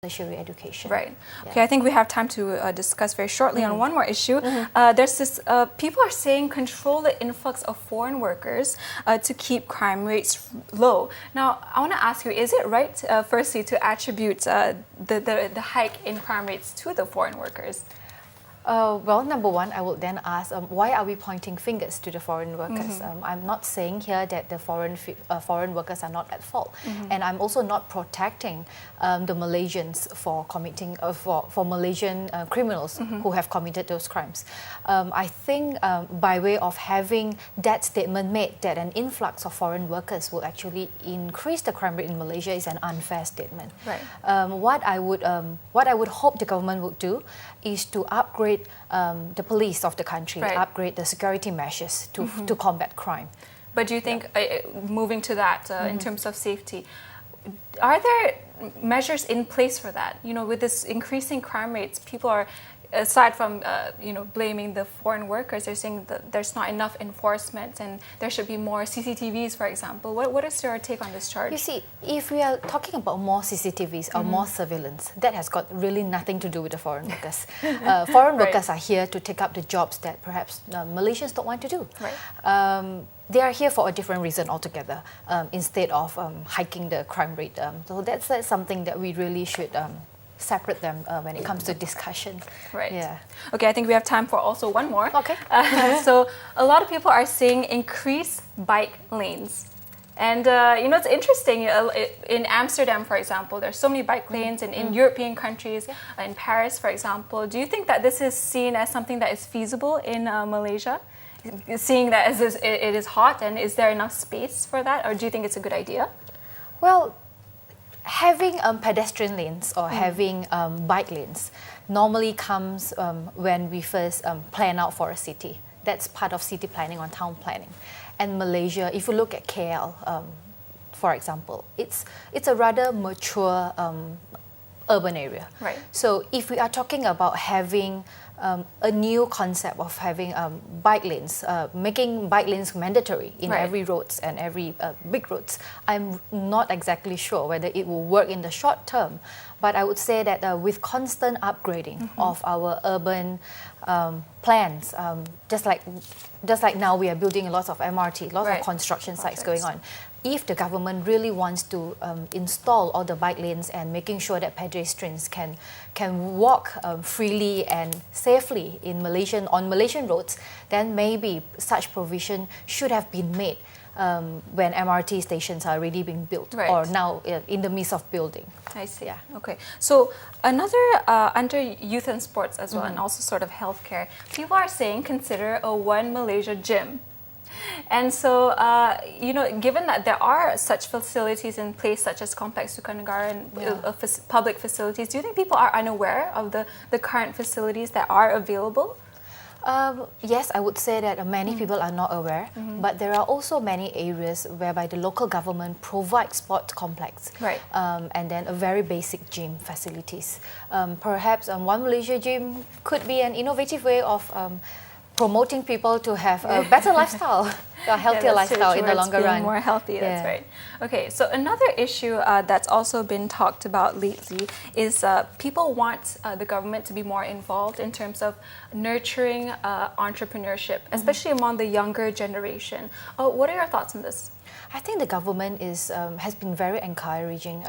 tertiary education. Right. Yeah. Okay, I think we have time to discuss very shortly on one more issue. There's this, people are saying control the influx of foreign workers to keep crime rates low. Now, I want to ask you, is it right, firstly, to attribute the hike in crime rates to the foreign workers? Well, number one, I would then ask, why are we pointing fingers to the foreign workers? I'm not saying here that the foreign workers are not at fault, and I'm also not protecting the Malaysians for committing for Malaysian criminals who have committed those crimes. I think by way of having that statement made that an influx of foreign workers will actually increase the crime rate in Malaysia is an unfair statement. Right. What I would hope the government would do is to upgrade the police of the country, upgrade the security measures to combat crime. But do you think, moving to that in terms of safety, are there measures in place for that? You know, with this increasing crime rates, people are, aside from blaming the foreign workers, they're saying that there's not enough enforcement and there should be more CCTVs, for example. What is your take on this charge? You see, if we are talking about more CCTVs or more surveillance, that has got really nothing to do with the foreign workers. Foreign workers are here to take up the jobs that perhaps Malaysians don't want to do. Right. They are here for a different reason altogether, instead of hiking the crime rate. So that's something that we really should separate them when it comes to discussion. Right. Yeah. Okay, I think we have time for also one more. Okay. So a lot of people are saying increase bike lanes. And it's interesting, in Amsterdam, for example, there's so many bike lanes in European countries, in Paris, for example. Do you think that this is seen as something that is feasible in Malaysia? Seeing that as it is hot, and is there enough space for that? Or do you think it's a good idea? Well, having pedestrian lanes or having bike lanes normally comes when we first plan out for a city. That's part of city planning or town planning. And Malaysia, if you look at KL, for example, it's a rather mature urban area. Right. So if we are talking about having a new concept of having bike lanes, making bike lanes mandatory in every roads and every big roads, I'm not exactly sure whether it will work in the short term. But I would say that with constant upgrading of our urban plans, just like now we are building a lot of MRT, lots of construction sites going on. If the government really wants to install all the bike lanes and making sure that pedestrians can walk freely and safely on Malaysian roads, then maybe such provision should have been made when MRT stations are already being built or now in the midst of building. I see. Yeah. Okay. So another under youth and sports as well, and also sort of healthcare, people are saying consider a One Malaysia gym. And so, given that there are such facilities in place, such as Complex Sukan Negara and public facilities, do you think people are unaware of the current facilities that are available? Yes, I would say that many people are not aware, but there are also many areas whereby the local government provides sport complex, and then a very basic gym facilities. Perhaps One Malaysia gym could be an innovative way of promoting people to have a better lifestyle, a healthier lifestyle in the longer run. More healthy, that's right. Okay, so another issue that's also been talked about lately is people want the government to be more involved in terms of nurturing entrepreneurship, especially among the younger generation. What are your thoughts on this? I think the government has been very encouraging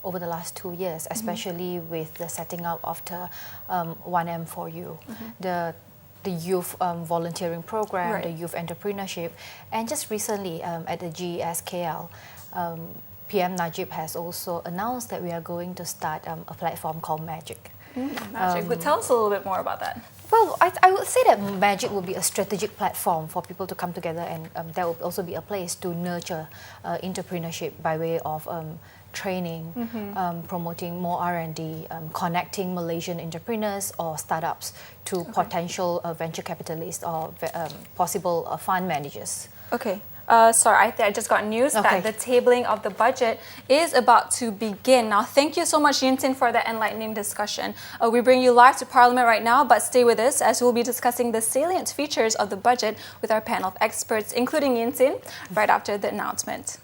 over the last 2 years, especially with the setting up of the 1M4U, the youth volunteering program, the youth entrepreneurship. And just recently at the GESKL, PM Najib has also announced that we are going to start a platform called Magic. Magic. Tell us a little bit more about that. Well, I would say that Magic will be a strategic platform for people to come together, and that will also be a place to nurture entrepreneurship by way of training, promoting more R&D, connecting Malaysian entrepreneurs or startups to potential venture capitalists or possible fund managers. Okay. Sorry, I just got news that the tabling of the budget is about to begin. Now, thank you so much, Yin Tin, for the enlightening discussion. We bring you live to Parliament right now, but stay with us as we'll be discussing the salient features of the budget with our panel of experts, including Yin Tin, right after the announcement.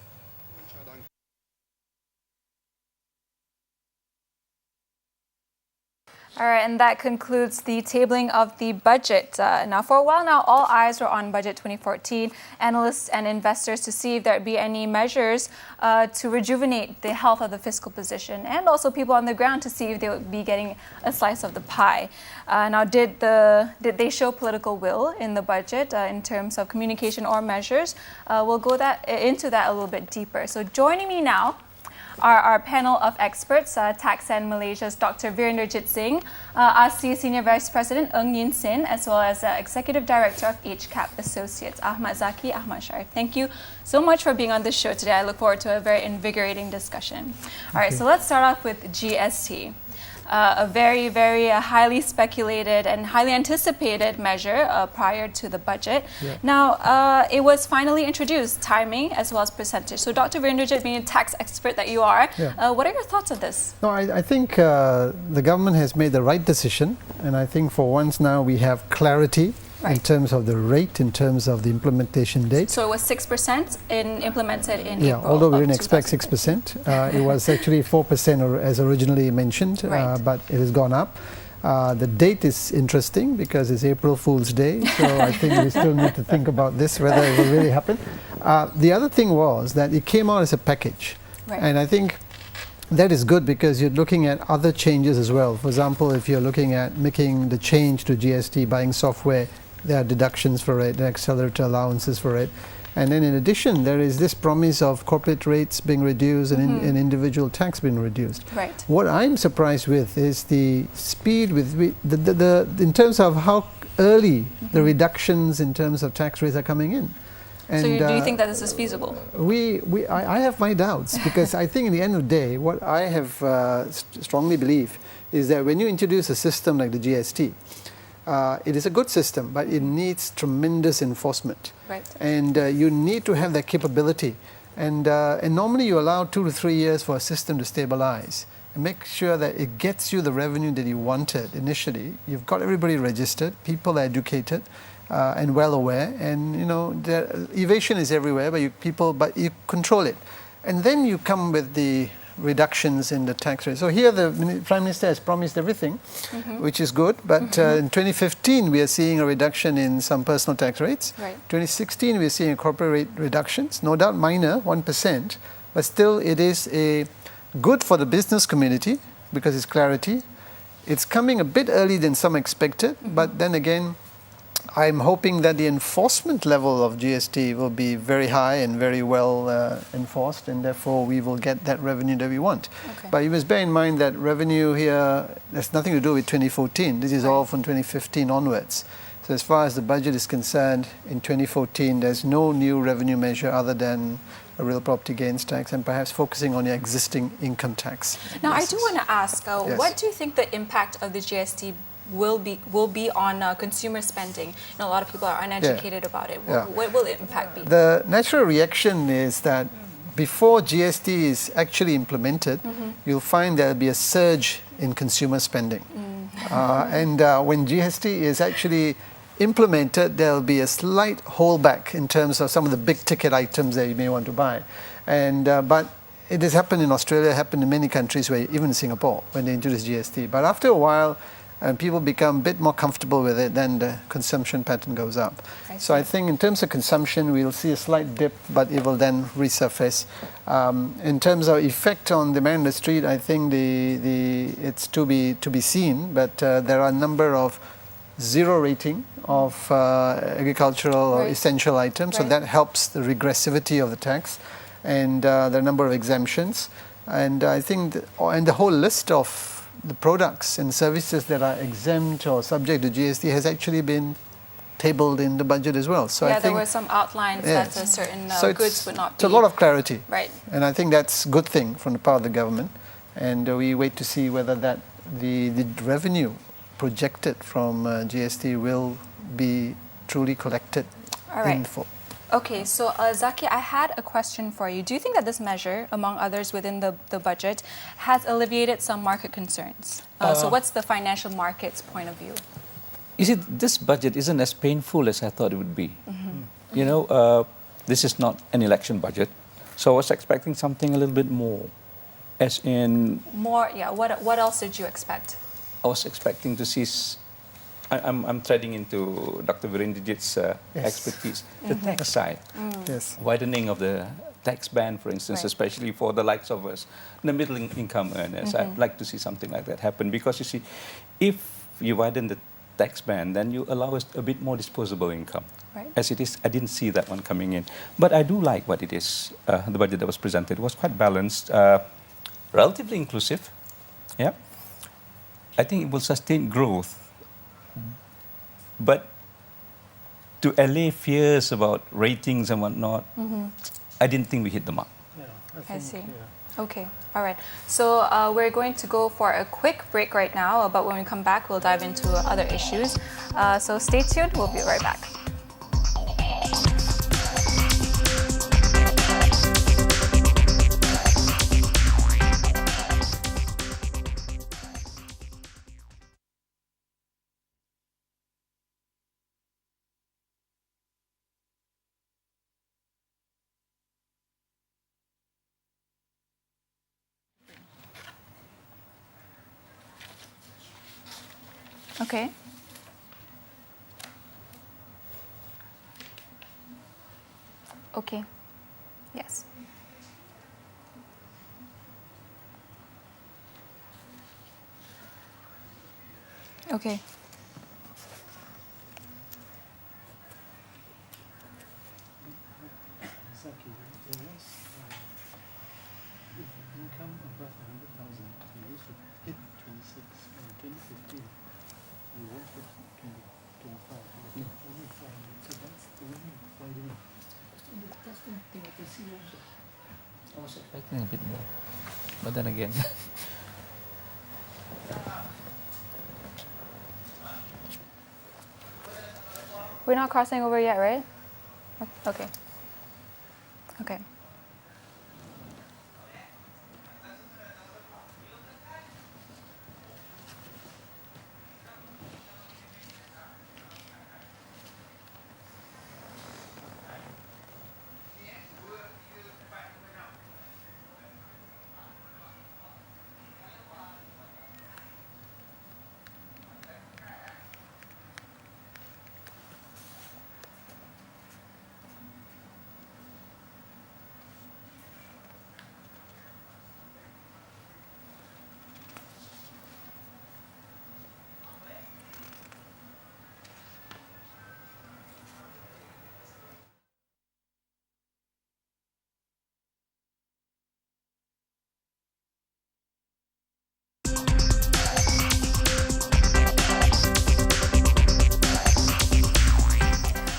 All right, and that concludes the tabling of the budget. Now, for a while now, all eyes were on Budget 2014, analysts and investors to see if there'd be any measures to rejuvenate the health of the fiscal position, and also people on the ground to see if they would be getting a slice of the pie. Now, did they show political will in the budget in terms of communication or measures? We'll go into that a little bit deeper. So joining me now are our panel of experts, TACSN Malaysia's Dr. Virendrajit Singh, ASEE Senior Vice President Ng Yin Sin, as well as Executive Director of HCAP Associates, Ahmad Zaki, Ahmad Sharif. Thank you so much for being on the show today. I look forward to a very invigorating discussion. All right, so let's start off with GST. A very, very highly speculated and highly anticipated measure prior to the budget. Yeah. Now, it was finally introduced, timing as well as percentage. So, Dr. Virendrajit, being a tax expert that you are, what are your thoughts on this? No, I think the government has made the right decision, and I think for once now we have clarity in terms of the rate, in terms of the implementation date. So it was 6% implemented in April. Although we didn't expect 6%, it was actually 4% as originally mentioned, but it has gone up. The date is interesting because it's April Fool's Day, so I think we still need to think about this, whether it will really happen. The other thing was that it came out as a package, and I think that is good because you're looking at other changes as well. For example, if you're looking at making the change to GST, buying software, there are deductions for it, there are accelerator allowances for it. And then in addition, there is this promise of corporate rates being reduced and individual tax being reduced. Right. What I'm surprised with is the speed with in terms of how early the reductions in terms of tax rates are coming in. And so do you think that this is feasible? I have my doubts because I think in the end of the day, what I have strongly believe is that when you introduce a system like the GST, it is a good system, but it needs tremendous enforcement. Right. And you need to have that capability. And normally you allow 2 to 3 years for a system to stabilize and make sure that it gets you the revenue that you wanted initially. You've got everybody registered, people are educated and well aware, and the evasion is everywhere, but you control it. And then you come with the reductions in the tax rate. So here the Prime Minister has promised everything, which is good, but in 2015 we are seeing a reduction in some personal tax rates. 2016 we are seeing corporate rate reductions, no doubt minor, 1%, but still it is good for the business community because it's clarity. It's coming a bit early than some expected, but then again, I'm hoping that the enforcement level of GST will be very high and very well enforced, and therefore we will get that revenue that we want. But you must bear in mind that revenue here has nothing to do with 2014. This is all from 2015 onwards. So as far as the budget is concerned, in 2014 there's no new revenue measure other than a real property gains tax and perhaps focusing on the existing income tax. Now I do want to ask, what do you think the impact of the GST will be on consumer spending? A lot of people are uneducated about it. What will the impact be? The natural reaction is that before GST is actually implemented, you'll find there'll be a surge in consumer spending. And when GST is actually implemented, there'll be a slight holdback in terms of some of the big ticket items that you may want to buy. And but it has happened in Australia, happened in many countries, even in Singapore, when they introduced GST. But after a while, and people become a bit more comfortable with it, then the consumption pattern goes up. So I think in terms of consumption, we'll see a slight dip, but it will then resurface. In terms of effect on demand in the street, I think it's to be seen, but there are a number of zero rating of agricultural or essential items, so that helps the regressivity of the tax, and there are a number of exemptions. And I think, and the whole list of the products and services that are exempt or subject to GST has actually been tabled in the budget as well. So I think there were some outlines that certain goods would not be. It's a lot of clarity. Right. And I think that's a good thing from the part of the government. And we wait to see whether that the revenue projected from GST will be truly collected in full. Okay, so Zaki, I had a question for you. Do you think that this measure, among others within the budget, has alleviated some market concerns? So what's the financial market's point of view? You see, this budget isn't as painful as I thought it would be. This is not an election budget, so I was expecting something a little bit more, as in... More, yeah. What else did you expect? I was expecting to see. I'm threading into Dr. Virendrajit's Yes. expertise. The tax side, Yes. widening of the tax band, for instance, Right. especially for the likes of us, the middle income earners. I'd like to see something like that happen because you see, if you widen the tax band, then you allow us a bit more disposable income. Right. As it is, I didn't see that one coming in. But I do like what it is. The budget that was presented was quite balanced, relatively inclusive. Yeah. I think it will sustain growth. But to allay fears about ratings and whatnot, I didn't think we hit the mark. I see. Okay, all right. So we're going to go for a quick break right now, but when we come back, we'll dive into other issues. So stay tuned, we'll be right back. Okay. Okay. Yes. Okay. Income above 100,000, we used to hit 26, and 2015, we won't hit 20, 25, we hit only 400, so that's the widening. That's the thing I can see also. I was expecting a bit more. But then again, We're not crossing over yet, right? Okay. Okay.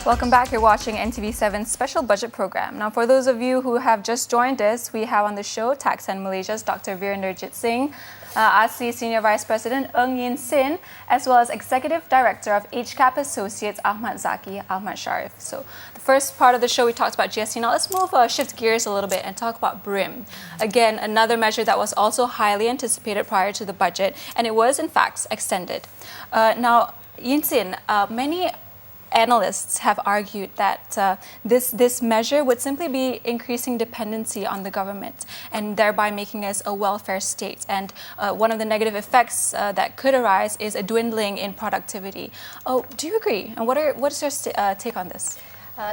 Welcome back. You're watching NTV7's special budget program. Now, for those of you who have just joined us, we have on the show TaxSend Malaysia's Dr. Virendrajit Singh, ASEE Senior Vice President Ng Yin Sin, as well as Executive Director of HCAP Associates Ahmad Zaki Ahmad Sharif. So, the first part of the show we talked about GST. Now, let's shift gears a little bit and talk about BRIM. Again, another measure that was also highly anticipated prior to the budget, and it was in fact extended. Now, Yin Sin, many analysts have argued that this measure would simply be increasing dependency on the government and thereby making us a welfare state. And one of the negative effects that could arise is a dwindling in productivity. Oh, do you agree? And what is your take on this?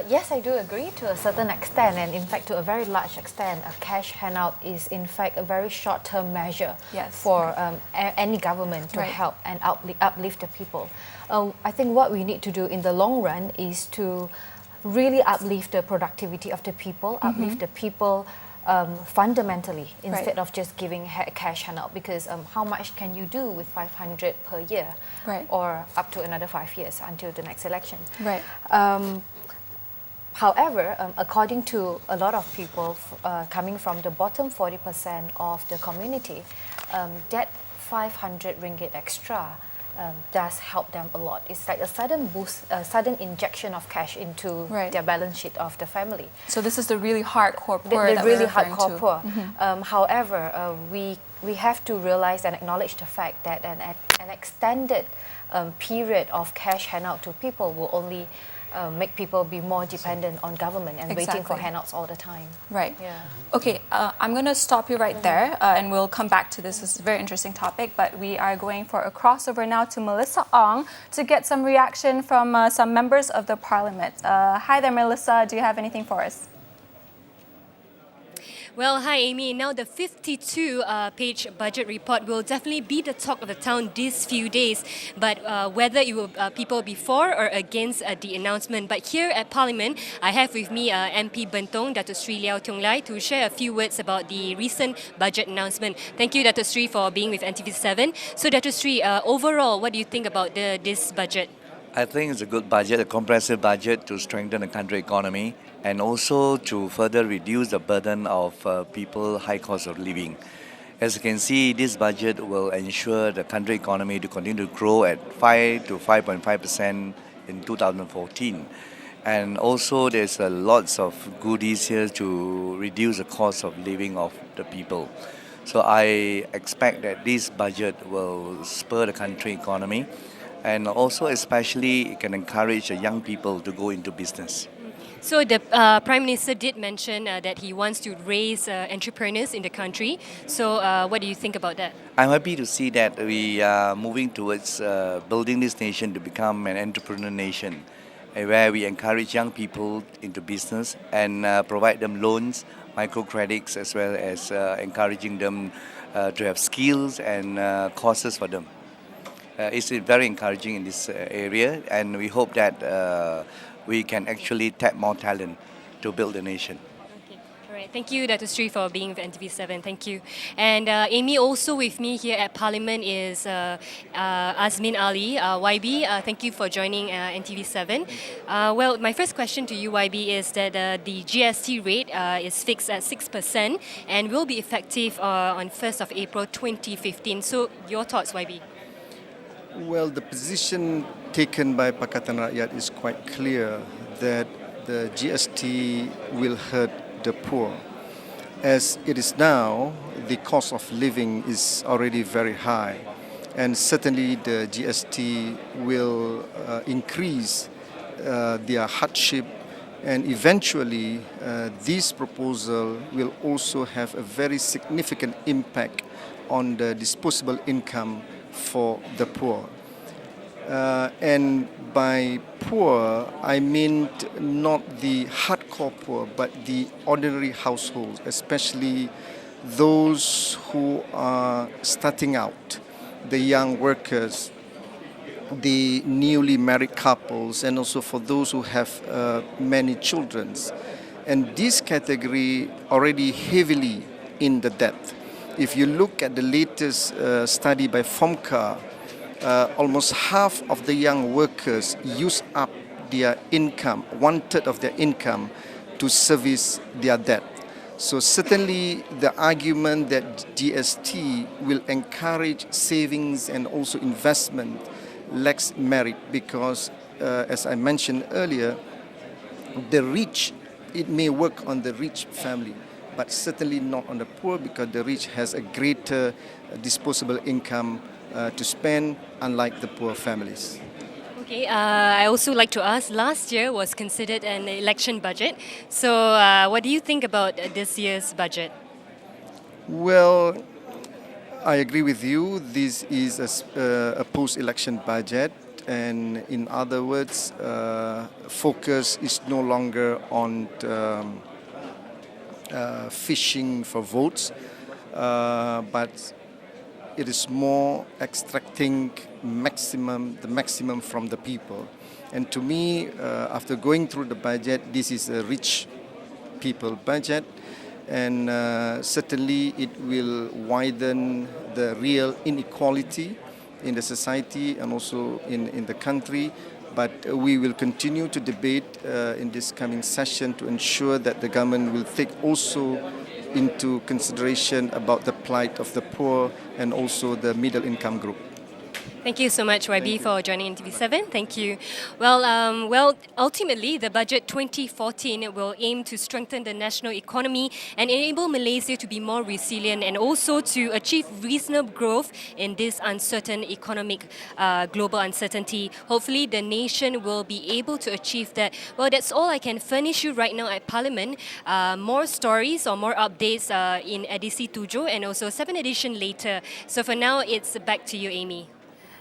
Yes, I do agree to a certain extent, and in fact, to a very large extent, a cash handout is in fact a very short-term measure for any government to help and uplift the people. I think what we need to do in the long run is to really uplift the productivity of the people, uplift the people fundamentally instead of just giving cash handout, because how much can you do with 500 per year or up to another 5 years until the next election? However, according to a lot of people coming from the bottom 40% of the community, that 500 ringgit extra does help them a lot. It's like a sudden boost, a sudden injection of cash into their balance sheet of the family. So this is the really hardcore poor. The really hardcore poor. However, we have to realize and acknowledge the fact that an extended period of cash handout to people will only make people be more dependent on government and waiting for Exactly. handouts all the time. Right. Yeah. Okay, I'm going to stop you right there, and we'll come back to this. This is a very interesting topic, but we are going for a crossover now to Melissa Ong to get some reaction from some members of the parliament. Hi there, Melissa. Do you have anything for us? Well, hi Amy. Now the 52-page budget report will definitely be the talk of the town these few days. But whether it will people be for or against the announcement. But here at Parliament, I have with me MP Bentong, Dato Sri Liao Tiong Lai, to share a few words about the recent budget announcement. Thank you, Dato Sri, for being with NTV7. So, Dato Sri, overall, what do you think about this budget? I think it's a good budget, a comprehensive budget to strengthen the country economy and also to further reduce the burden of people high cost of living. As you can see, this budget will ensure the country economy to continue to grow at 5 to 5.5% in 2014. And also there's lots of goodies here to reduce the cost of living of the people. So I expect that this budget will spur the country economy, and also especially it can encourage young people to go into business. So the Prime Minister did mention that he wants to raise entrepreneurs in the country. So what do you think about that? I'm happy to see that we are moving towards building this nation to become an entrepreneur nation, where we encourage young people into business and provide them loans, microcredits, as well as encouraging them to have skills and courses for them. It's very encouraging in this area, and we hope that we can actually tap more talent to build the nation. Okay. All right. Thank you, Dato Sri, for being with NTV7. Thank you. And Amy, also with me here at Parliament is Azmin Ali, YB. Thank you for joining NTV7. Well, my first question to you, YB, is that the GST rate is fixed at 6% and will be effective on 1st of April 2015. So your thoughts, YB? Well, the position taken by Pakatan Rakyat is quite clear that the GST will hurt the poor. As it is now, the cost of living is already very high, and certainly the GST will increase their hardship, and eventually this proposal will also have a very significant impact on the disposable income for the poor. And by poor, I mean not the hardcore poor, but the ordinary households, especially those who are starting out, the young workers, the newly married couples, and also for those who have many children. And this category already heavily in the debt. If you look at the latest study by FOMCA, almost half of the young workers use up their income, 1/3 of their income, to service their debt. So certainly the argument that GST will encourage savings and also investment lacks merit, because as I mentioned earlier, the rich, it may work on the rich family, but certainly not on the poor, because the rich has a greater disposable income to spend, unlike the poor families. Okay, I also like to ask, last year was considered an election budget. So what do you think about this year's budget? Well, I agree with you. This is a post-election budget, and in other words, focus is no longer on fishing for votes, but it is more extracting the maximum from the people. And to me, after going through the budget, this is a rich people budget, and certainly it will widen the real inequality in the society and also in the country. But we will continue to debate in this coming session to ensure that the government will take also into consideration about the plight of the poor and also the middle income group. Thank you so much, YB, for joining NTV7. Thank you. Well, ultimately, the budget 2014 will aim to strengthen the national economy and enable Malaysia to be more resilient and also to achieve reasonable growth in this uncertain economic global uncertainty. Hopefully, the nation will be able to achieve that. Well, that's all I can furnish you right now at Parliament. More stories or more updates in Edisi Tujuh and also 7th edition later. So for now, it's back to you, Amy.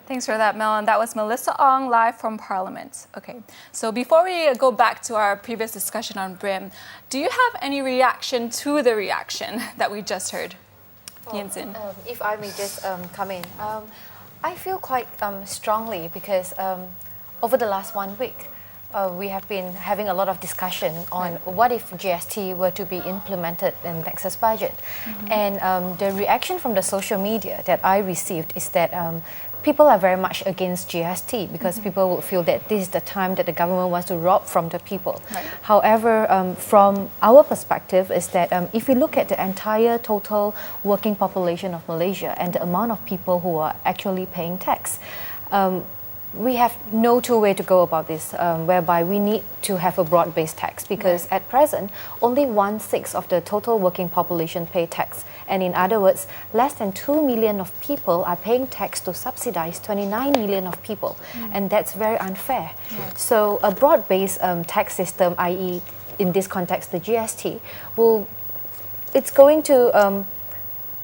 Thanks for that, Mel. And that was Melissa Ong live from Parliament. Okay, so before we go back to our previous discussion on BRIM, do you have any reaction to the reaction that we just heard? Yinsin. If I may just come in, I feel quite strongly because over the last 1 week, we have been having a lot of discussion on what if GST were to be implemented in Texas budget. And the reaction from the social media that I received is that people are very much against GST because people will feel that this is the time that the government wants to rob from the people. Right. However, from our perspective is that if we look at the entire total working population of Malaysia and the amount of people who are actually paying tax, we have no two way to go about this, whereby we need to have a broad-based tax because at present, only 1/6 of the total working population pay tax. And in other words, less than 2 million of people are paying tax to subsidize 29 million of people. And that's very unfair. So a broad-based tax system, i.e. in this context, the GST, it's going to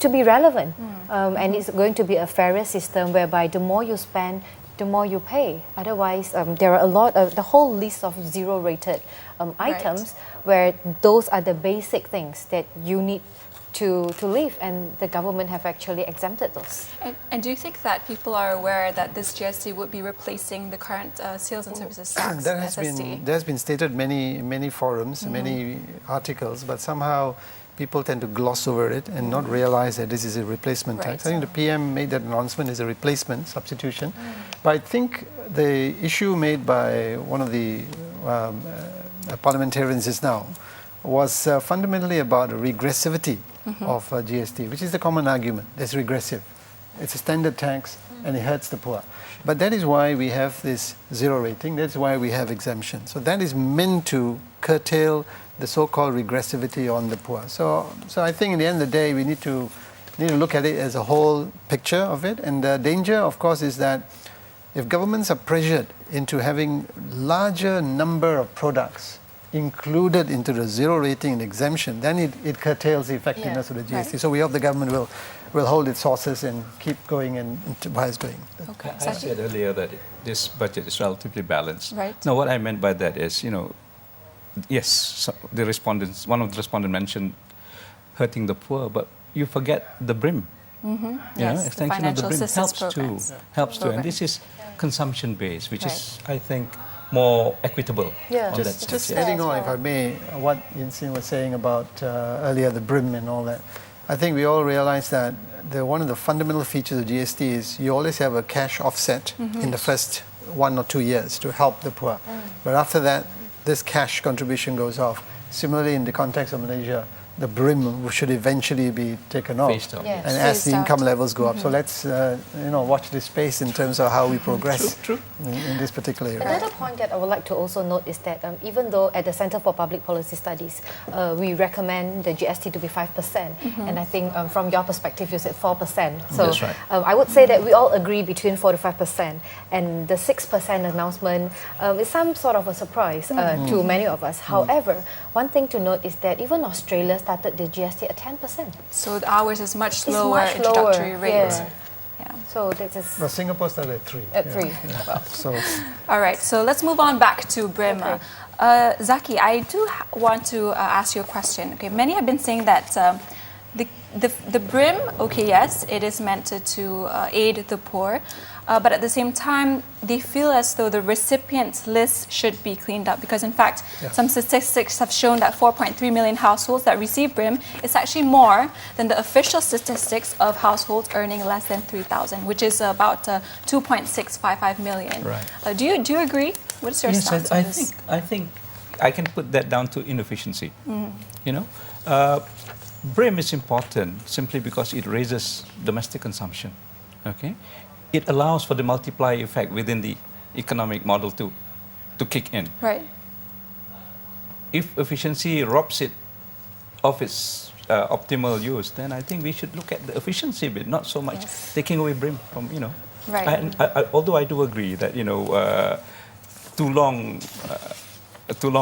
be relevant. And it's going to be a fairer system whereby the more you spend, the more you pay. Otherwise, there are a lot of the whole list of zero-rated items where those are the basic things that you need to live, and the government have actually exempted those. And do you think that people are aware that this GST would be replacing the current sales and services tax, SST? There has been stated many forums, many articles, but somehow people tend to gloss over it and not realize that this is a replacement tax. I think the PM made that announcement as a replacement substitution. But I think the issue made by one of the parliamentarians just now was fundamentally about regressivity of GST, which is the common argument. It's regressive. It's a standard tax and it hurts the poor. But that is why we have this zero rating. That's why we have exemption. So that is meant to curtail the so-called regressivity on the poor. So I think in the end of the day, we need to look at it as a whole picture of it. And the danger, of course, is that if governments are pressured into having larger number of products included into the zero rating and exemption, then it curtails the effectiveness of the GST. So we hope the government will hold its horses and keep going and where it's going. Okay. I said earlier that this budget is relatively balanced. Right. Now, what I meant by that is, yes, so one of the respondents mentioned hurting the poor, but you forget the BRIM. Yes, extension of the BRIM helps too. And this is consumption-based, which is, I think, more equitable. Yeah. On Just adding on, if I may, what Yinsin was saying about earlier, the BRIM and all that. I think we all realize that one of the fundamental features of GST is you always have a cash offset in the first 1 or 2 years to help the poor. But after that, this cash contribution goes off. Similarly, in the context of Malaysia, the BRIM should eventually be taken off, Phased out. Yes. and as the income levels go up. So let's watch this space in terms of how we progress in this particular area. Another point that I would like to also note is that even though at the Centre for Public Policy Studies, we recommend the GST to be 5%, and I think from your perspective, you said 4%. So That's right. I would say that we all agree between 4 to 5%, and the 6% announcement is some sort of a surprise to many of us. However, one thing to note is that even Australia started the GST at 10%. So ours is much It's lower much introductory lower, rate. yeah. So this is Well, Singapore started at 3. at 3. Well, So All right, so let's move on back to BRIM. Okay. Zaki, I do want to ask you a question. Okay, many have been saying that the BRIM, okay, yes, it is meant to aid the poor, but at the same time, they feel as though the recipients list should be cleaned up because, in fact, some statistics have shown that 4.3 million households that receive BRIM is actually more than the official statistics of households earning less than 3,000, which is about 2.655 million. Right. Do you agree? What's your stance on this? I think I can put that down to inefficiency. BRIM is important simply because it raises domestic consumption. Okay, it allows for the multiplier effect within the economic model to kick in. Right. If efficiency robs it of its optimal use, then I think we should look at the efficiency bit, not so much taking away BRIM from, you know. Right. And although I do agree that, you know, too long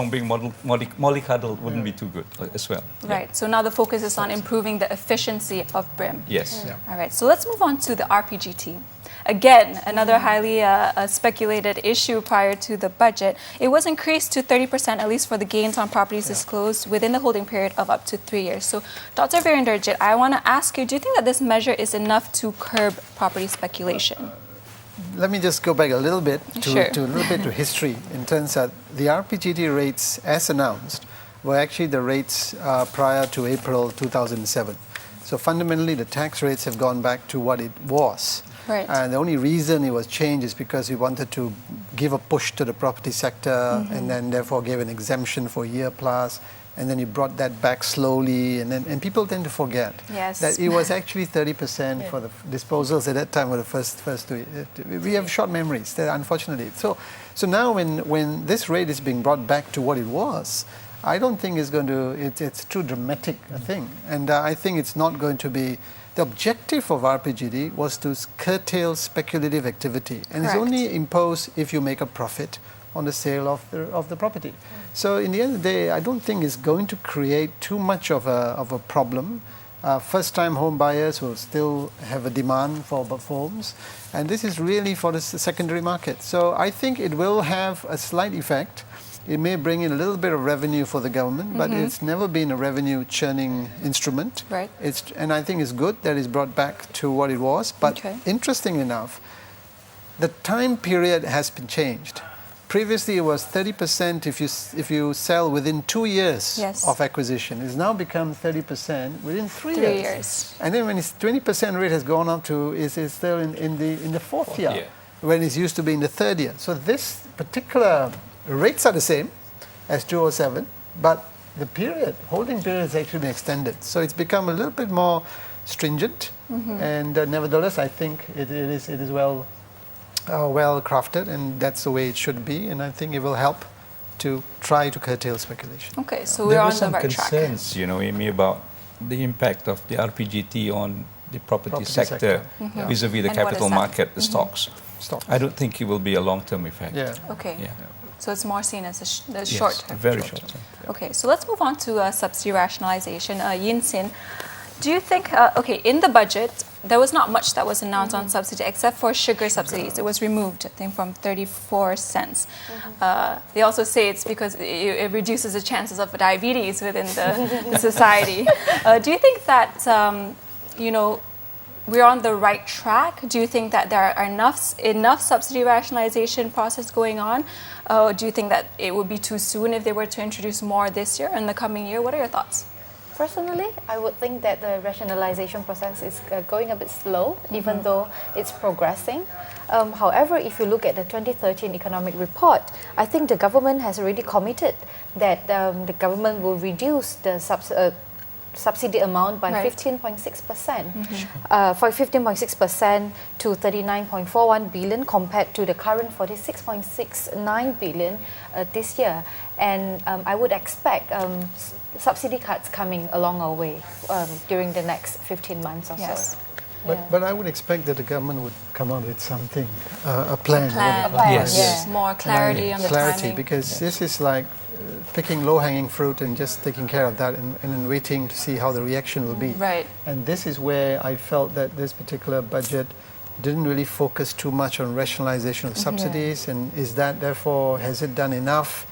being mollycoddled wouldn't be too good as well. Right. So now the focus is on improving the efficiency of BRIM. Yes. All right. So let's move on to the RPGT. Again, another highly speculated issue prior to the budget. It was increased to 30%, at least for the gains on properties disclosed within the holding period of up to 3 years. So, Dr. Virendrajit, I want to ask you, do you think that this measure is enough to curb property speculation? Let me just go back a little bit Sure. to history in terms that the RPGT rates, as announced, were actually the rates prior to April 2007. So fundamentally, the tax rates have gone back to what it was. Right. And the only reason it was changed is because we wanted to give a push to the property sector, and then therefore gave an exemption for a year plus, and then you brought that back slowly, and people tend to forget that it was actually 30% for the disposals at that time were the first two. We have short memories, unfortunately. So now when this rate is being brought back to what it was, I don't think it's going to, it's too dramatic a thing. And I think it's not going to be, the objective of RPGT was to curtail speculative activity. And it's only imposed if you make a profit on the sale of the property. So in the end of the day, I don't think it's going to create too much of a problem. First-time home buyers will still have a demand for homes. And this is really for the secondary market. So I think it will have a slight effect. It may bring in a little bit of revenue for the government, but it's never been a revenue churning instrument. Right. And I think it's good that it's brought back to what it was. But interestingly enough, the time period has been changed. Previously, it was 30% if you sell within 2 years of acquisition. It's now become 30% within 3 years. And then when its 20% rate has gone up to is still in the fourth year, when it's used to be in the third year. So this particular rates are the same as 207, but the holding period has actually been extended. So it's become a little bit more stringent, and nevertheless, I think it is well crafted, and that's the way it should be. And I think it will help to try to curtail speculation. Okay, so we're on the right track. There were some concerns, you know, Amy, about the impact of the RPGT on the property sector vis-a-vis the capital market, the stocks. I don't think it will be a long-term effect. Okay. So it's more seen as a short term. Very short term. Okay, so let's move on to subsidy rationalization. Yin Sin, do you think, in the budget, there was not much that was announced on subsidy except for sugar subsidies. It was removed, I think, from 34 cents. They also say it's because it reduces the chances of diabetes within the society. Do you think that, we're on the right track? Do you think that there are enough subsidy rationalization process going on? Do you think that it would be too soon if they were to introduce more this year and the coming year? What are your thoughts? Personally, I would think that the rationalization process is going a bit slow, even though it's progressing. However, if you look at the 2013 economic report, I think the government has already committed that the government will reduce the subsidy amount by 15.6%, for 15.6% to 39.41 billion compared to the current 46.69 billion this year. And I would expect subsidy cuts coming along our way during the next 15 months or so. But I would expect that the government would come out with something, a plan. More clarity on the timing. Because this is like picking low-hanging fruit and just taking care of that and then waiting to see how the reaction will be. Right. And this is where I felt that this particular budget didn't really focus too much on rationalization of subsidies. And is that, therefore, has it done enough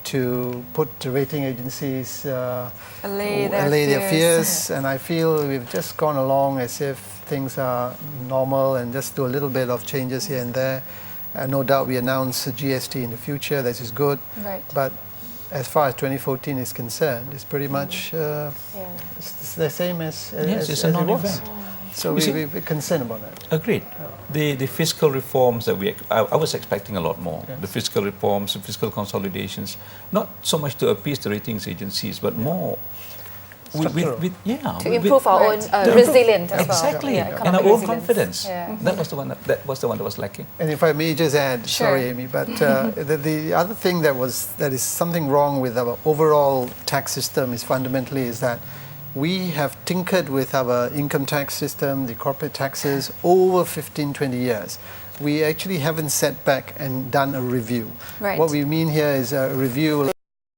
to put the rating agencies allay their fears? And I feel we've just gone along as if things are normal and just do a little bit of changes here and there. No doubt we announce a GST in the future, that is good. Right. But as far as 2014 is concerned, it's pretty much it's the same as it's a non-event. So we're concerned about that. Agreed. The fiscal reforms that I was expecting a lot more. The fiscal reforms, the fiscal consolidations, not so much to appease the ratings agencies, but more Structural. To improve our own resilience as well. Exactly, Yeah, and economic our own resilience. confidence. Yeah. That was the one that was lacking. And if I may just add, Sure. sorry, Amy, but the other thing that is something wrong with our overall tax system is fundamentally is that we have tinkered with our income tax system, the corporate taxes, over 15, 20 years. We actually haven't sat back and done a review. Right. What we mean here is a review